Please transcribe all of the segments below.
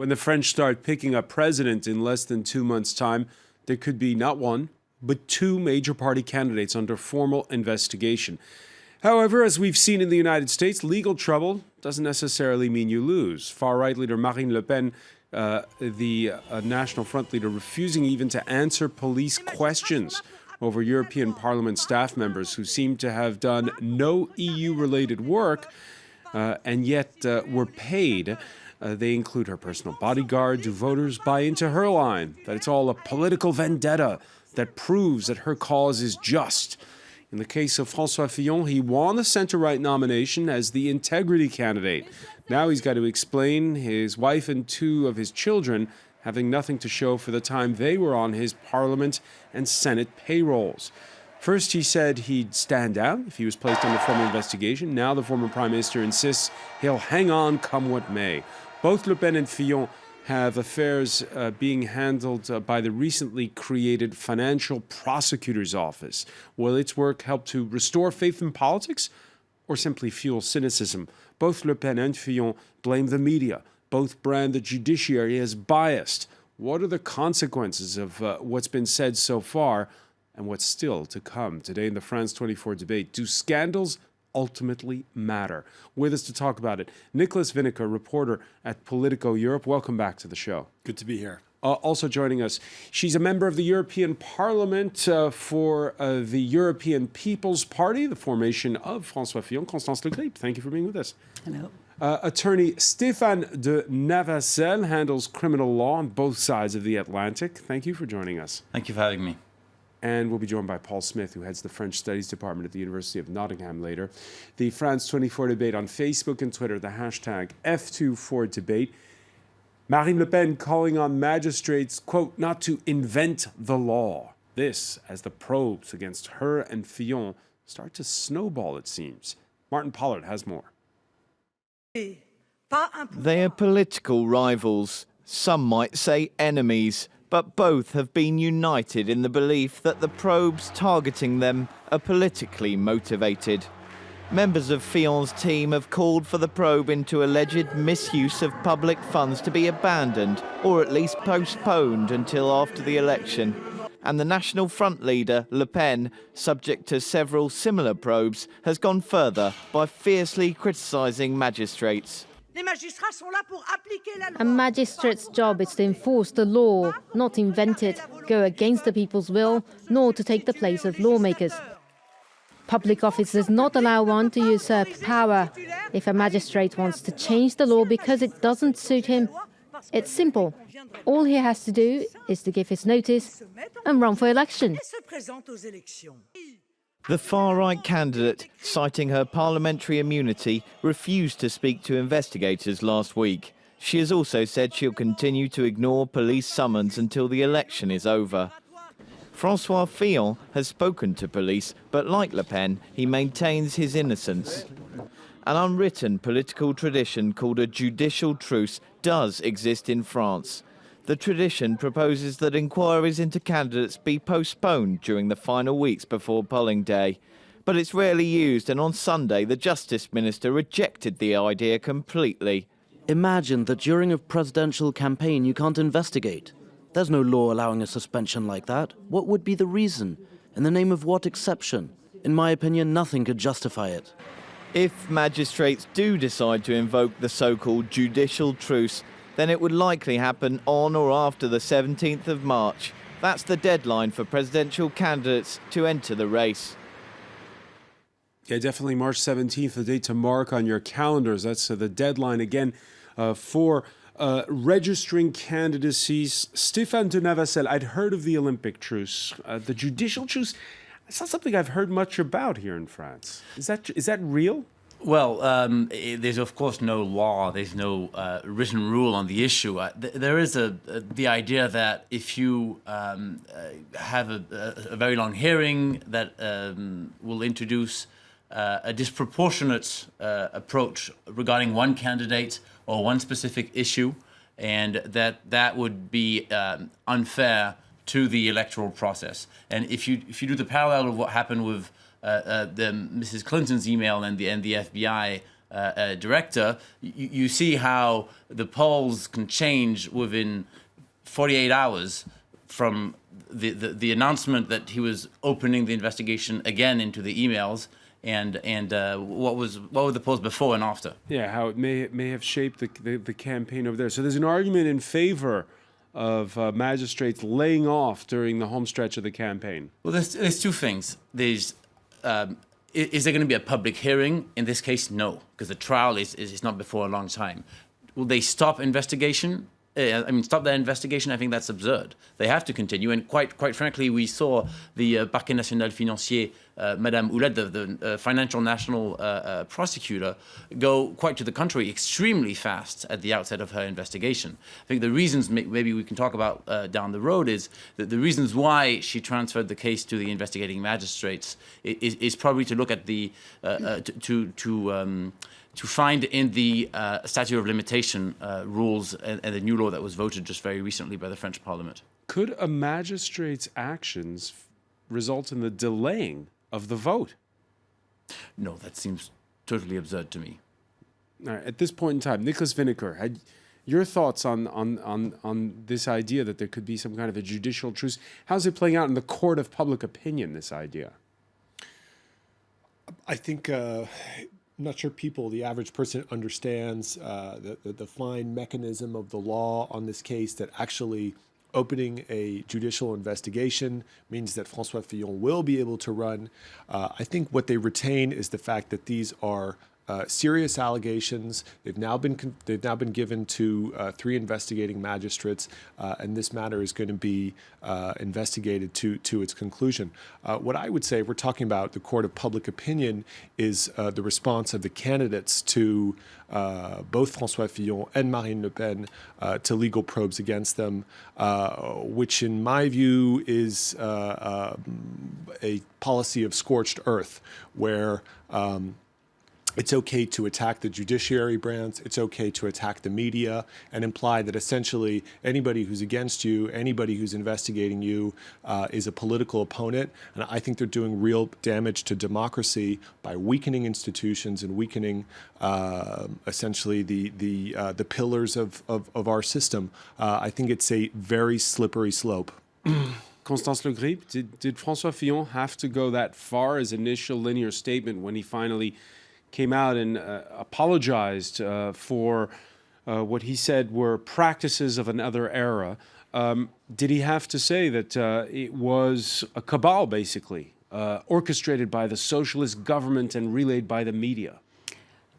when the French start picking a president in less than 2 months' time, there could be not one, but two major party candidates under formal investigation. However, as we've seen in the United States, legal trouble doesn't necessarily mean you lose. Far-right leader Marine Le Pen, the National Front leader, refusing even to answer police questions over European Parliament staff members who seem to have done no EU-related work and yet were paid. They include her personal bodyguard. Do voters buy into her line that it's all a political vendetta that proves that her cause is just? In the case of François Fillon, he won the centre-right nomination as the integrity candidate. Now he's got to explain his wife and two of his children having nothing to show for the time they were on his Parliament and Senate payrolls. First, he said he'd stand down if he was placed under formal investigation. Now the former Prime Minister insists he'll hang on come what may. Both Le Pen and Fillon have affairs being handled by the recently created Financial Prosecutor's Office. Will its work help to restore faith in politics or simply fuel cynicism? Both Le Pen and Fillon blame the media. Both brand the judiciary as biased. What are the consequences of what's been said so far and what's still to come? Today in the France 24 debate, do scandals ultimately matter? With us to talk about it, Nicholas Vineker, reporter at Politico Europe. Welcome back to the show. Good to be here. Also joining us, she's a member of the European Parliament for the European People's Party, the formation of François Fillon. Constance Le Grip, thank you for being with us. Hello. Attorney Stéphane de Navassel handles criminal law on both sides of the Atlantic. Thank you for joining us. Thank you for having me. And we'll be joined by Paul Smith, who heads the French Studies Department at the University of Nottingham later. The France 24 debate on Facebook and Twitter, the hashtag F24debate. Marine Le Pen calling on magistrates, quote, not to invent the law. This as the probes against her and Fillon start to snowball, it seems. Martin Pollard has more. They are political rivals, some might say enemies, but both have been united in the belief that the probes targeting them are politically motivated. Members of Fillon's team have called for the probe into alleged misuse of public funds to be abandoned or at least postponed until after the election. And the National Front leader, Le Pen, subject to several similar probes, has gone further by fiercely criticising magistrates. A magistrate's job is to enforce the law, not invent it, go against the people's will, nor to take the place of lawmakers. Public office does not allow one to usurp power. If a magistrate wants to change the law because it doesn't suit him, it's simple. All he has to do is to give his notice and run for election. The far-right candidate, citing her parliamentary immunity, refused to speak to investigators last week. She has also said she'll continue to ignore police summons until the election is over. François Fillon has spoken to police, but like Le Pen, he maintains his innocence. An unwritten political tradition called a judicial truce does exist in France. The tradition proposes that inquiries into candidates be postponed during the final weeks before polling day. But it's rarely used, and on Sunday the Justice Minister rejected the idea completely. Imagine that during a presidential campaign you can't investigate. There's no law allowing a suspension like that. What would be the reason? In the name of what exception? In my opinion, nothing could justify it. If magistrates do decide to invoke the so-called judicial truce, then it would likely happen on or after the 17th of March. That's the deadline for presidential candidates to enter the race. Yeah, definitely March 17th, the date to mark on your calendars. That's the deadline again for registering candidacies. Stéphane de Navassel, I'd heard of the Olympic truce. The judicial truce, it's not something I've heard much about here in France. Is that real? Well, there's of course no law, there's no written rule on the issue. There is the idea that if you have a very long hearing that will introduce a disproportionate approach regarding one candidate or one specific issue, and that would be unfair to the electoral process. And if you do the parallel of what happened with Mrs. Clinton's email and the FBI director, you see how the polls can change within 48 hours from the announcement that he was opening the investigation again into the emails, and what were the polls before and after? Yeah, how it may have shaped the campaign over there. So there's an argument in favor of magistrates laying off during the home stretch of the campaign. Well, there's two things. Is there going to be a public hearing? In this case, no, because the trial is not before a long time. Will they stop investigation? Stop their investigation. I think that's absurd. They have to continue. And quite frankly, we saw the Parquet National Financier, Madame Houlette, the financial national prosecutor, go quite to the contrary, extremely fast at the outset of her investigation. I think the reasons, maybe we can talk about down the road, is that the reasons why she transferred the case to the investigating magistrates is probably to look at the to find in the statute of limitation rules and the new law that was voted just very recently by the French Parliament. Could a magistrate's actions result in the delaying of the vote? No, that seems totally absurd to me. All right, at this point in time, Nicholas Vineker, had your thoughts on this idea that there could be some kind of a judicial truce? How's it playing out in the court of public opinion, this idea? I think... I'm not sure the average person understands the fine mechanism of the law on this case, that actually opening a judicial investigation means that François Fillon will be able to run. I think what they retain is the fact that these are serious allegations. They've now been given to 3 investigating magistrates, and this matter is going to be investigated to its conclusion. What I would say, we're talking about the court of public opinion, is the response of the candidates to both François Fillon and Marine Le Pen to legal probes against them, which in my view is a policy of scorched earth, where it's okay to attack the judiciary branch, it's okay to attack the media, and imply that essentially anybody who's against you, anybody who's investigating you, is a political opponent. And I think they're doing real damage to democracy by weakening institutions and weakening essentially the pillars of our system. I think it's a very slippery slope. Constance Le Grip, did François Fillon have to go that far? His initial linear statement when he finally came out and apologized for what he said were practices of another era. Did he have to say that it was a cabal, basically, orchestrated by the socialist government and relayed by the media?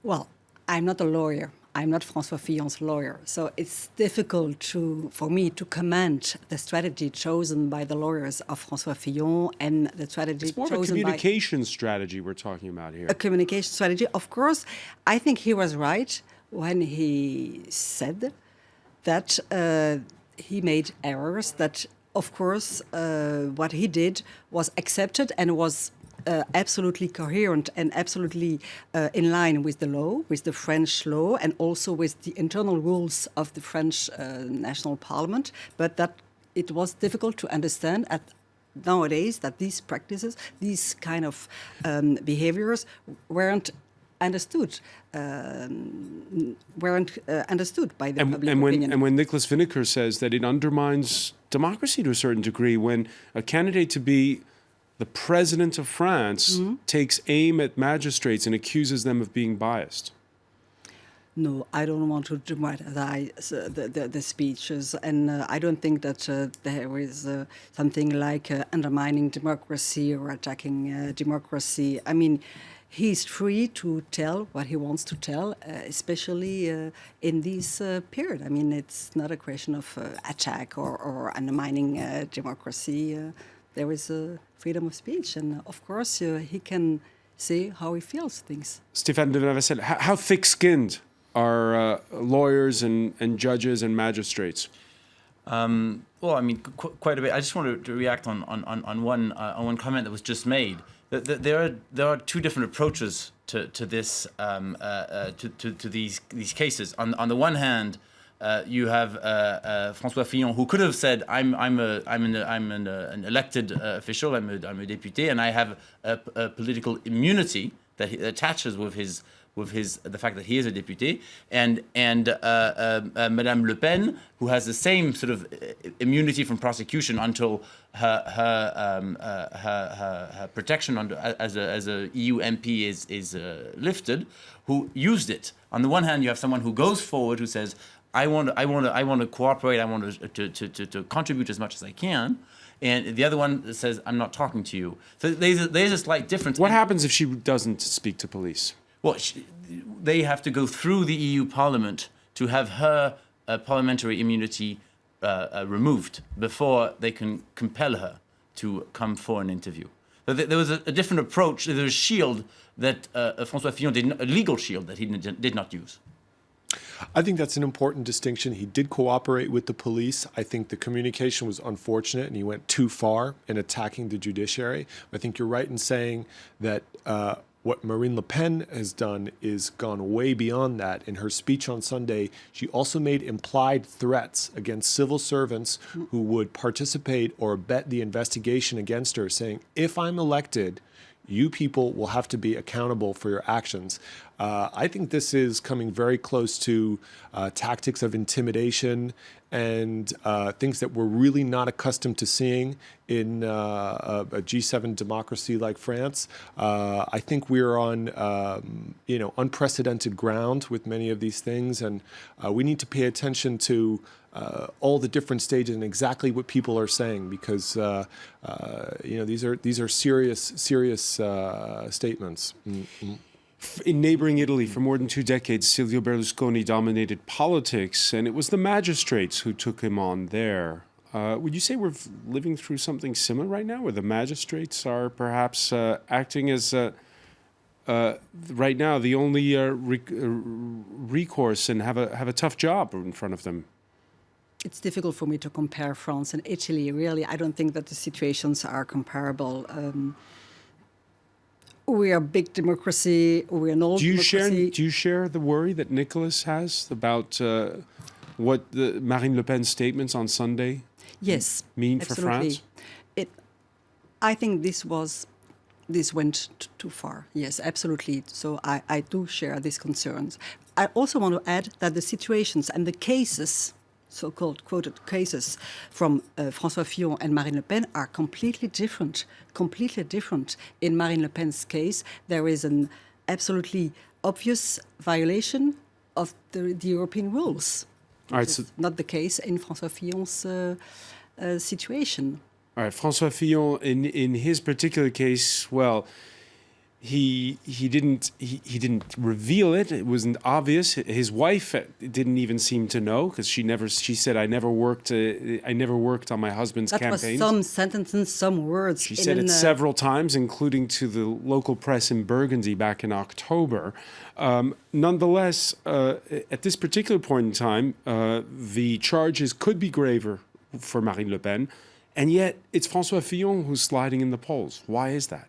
Well, I'm not a lawyer. I'm not François Fillon's lawyer, so it's difficult for me to comment the strategy chosen by the lawyers of François Fillon and the strategy chosen by... It's more of a communication strategy we're talking about here. A communication strategy. Of course, I think he was right when he said that he made errors, that, of course, what he did was accepted and was absolutely coherent and absolutely in line with the law, with the French law, and also with the internal rules of the French National Parliament, but that it was difficult to understand nowadays that these practices, these kind of behaviors weren't understood by the public opinion. And when Nicholas Vineker says that it undermines democracy to a certain degree, when a candidate to be the president of France takes aim at magistrates and accuses them of being biased. No, I don't want to dramatize the speeches, and I don't think that there is something like undermining democracy or attacking democracy. I mean, he's free to tell what he wants to tell, especially in this period. I mean, it's not a question of attack or undermining democracy. There is freedom of speech, and of course he can say how he feels things. Stéphane de Navacelle, how thick-skinned are lawyers and judges and magistrates? Well, I mean, quite a bit. I just wanted to react on one comment that was just made. There are 2 different approaches to this to these cases. On the one hand, you have François Fillon, who could have said, "I'm an elected official. I'm a député, and I have a political immunity that attaches with his with the fact that he is a député, and Madame Le Pen, who has the same sort of immunity from prosecution until her protection as a EU MP is lifted, who used it. On the one hand, you have someone who goes forward, who says, I want to cooperate, I want to contribute as much as I can. And the other one says, I'm not talking to you. So there's a slight difference. What happens if she doesn't speak to police? Well, they have to go through the EU Parliament to have her parliamentary immunity removed before they can compel her to come for an interview. So there was a different approach. There was a shield that François Fillon a legal shield that he did not use. I think that's an important distinction. He did cooperate with the police. I think the communication was unfortunate and he went too far in attacking the judiciary. I think you're right in saying that what Marine Le Pen has done is gone way beyond that. In her speech on Sunday, she also made implied threats against civil servants who would participate or abet the investigation against her, saying, if I'm elected, you people will have to be accountable for your actions. I think this is coming very close to tactics of intimidation and things that we're really not accustomed to seeing in a G7 democracy like France. I think we're on unprecedented ground with many of these things, and we need to pay attention to all the different stages and exactly what people are saying, because these are serious statements. Mm-hmm. In neighboring Italy, for more than 2 decades, Silvio Berlusconi dominated politics, and it was the magistrates who took him on there. Would you say we're living through something similar right now, where the magistrates are perhaps acting as, right now, the only recourse and have a tough job in front of them? It's difficult for me to compare France and Italy, really. I don't think that the situations are comparable. We are a big democracy. We're an old democracy. Do you share the worry that Nicolas has about what the Marine Le Pen's statements on Sunday mean for France? I think this went too far. Yes, absolutely. So I do share these concerns. I also want to add that the situations and the cases, so-called quoted cases from François Fillon and Marine Le Pen are completely different. In Marine Le Pen's case, there is an absolutely obvious violation of the European rules. All right, so not the case in François Fillon's situation. All right, François Fillon, in his particular case, well, he didn't reveal it. It wasn't obvious. His wife didn't even seem to know, because she said, I never worked on my husband's campaigns. That was some sentences, some words. She said it several times, including to the local press in Burgundy back in October. Nonetheless, at this particular point in time, the charges could be graver for Marine Le Pen, and yet it's François Fillon who's sliding in the polls. Why is that?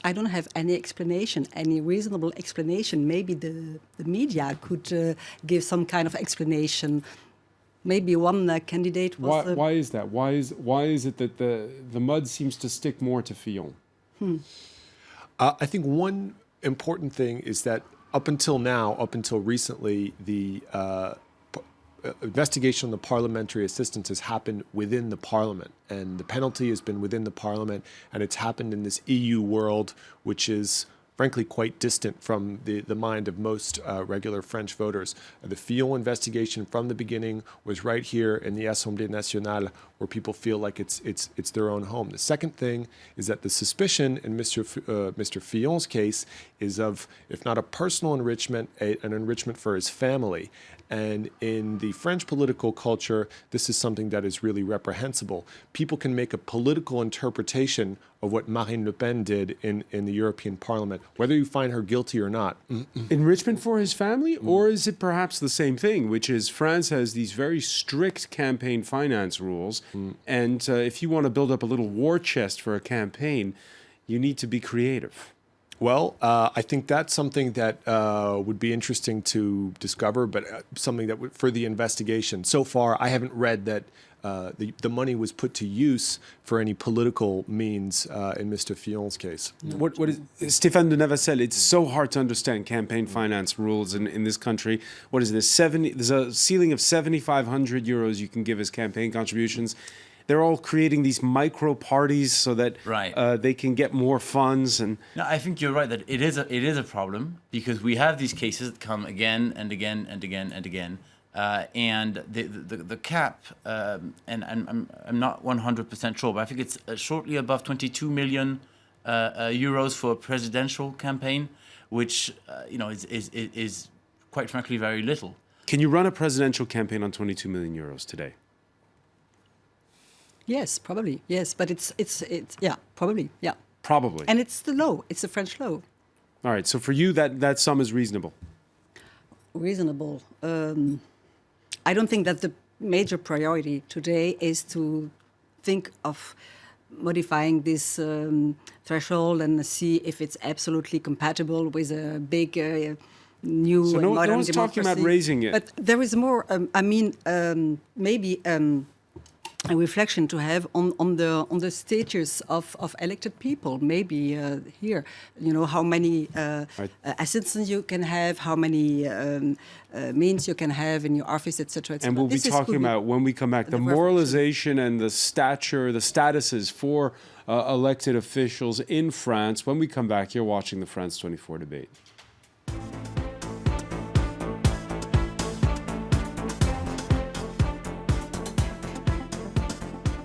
I don't have any explanation, any reasonable explanation. Maybe the media could give some kind of explanation. Maybe one candidate was... Why is that? Why is it that the mud seems to stick more to Fillon? I think one important thing is that up until recently, the investigation on the parliamentary assistance has happened within the parliament, and the penalty has been within the parliament, and it's happened in this EU world, which is frankly quite distant from the mind of most regular French voters. The Fillon investigation from the beginning was right here in the Assemblée Nationale, where people feel like it's their own home. The second thing is that the suspicion in Mr. Fillon's case is of, if not a personal enrichment, an enrichment for his family. And in the French political culture, this is something that is really reprehensible. People can make a political interpretation of what Marine Le Pen did in the European Parliament, whether you find her guilty or not. Enrichment for his family? Or is it perhaps the same thing, which is France has these very strict campaign finance rules, and if you want to build up a little war chest for a campaign, you need to be creative? Well, I think that's something that would be interesting to discover, but something that for the investigation. So far, I haven't read that the money was put to use for any political means in Mr. Fillon's case. What is Stéphane de Navacelle? It's so hard to understand campaign finance rules in this country. What is this? There's a ceiling of 7,500 euros you can give as campaign contributions. They're all creating these micro parties so that they can get more funds. And no, I think you're right that it is a problem because we have these cases that come again and again and again and again. And the cap, and I'm not 100% sure, but I think it's shortly above 22 million euros for a presidential campaign, which is quite frankly very little. Can you run a presidential campaign on 22 million euros today? Yes, probably. Yes, but it's yeah, probably, yeah. Probably. And it's the law. It's a French law. All right. So for you, that sum is reasonable. Reasonable. I don't think that the major priority today is to think of modifying this threshold and see if it's absolutely compatible with a big new So no modern one's democracy. talking about raising it. But there is more. Maybe a reflection to have on the status of elected people. Maybe here, how many assistants you can have, how many means you can have in your office, etc. And we'll be talking about, when we come back, the moralization and the statuses for elected officials in France. When we come back, you're watching the France 24 debate.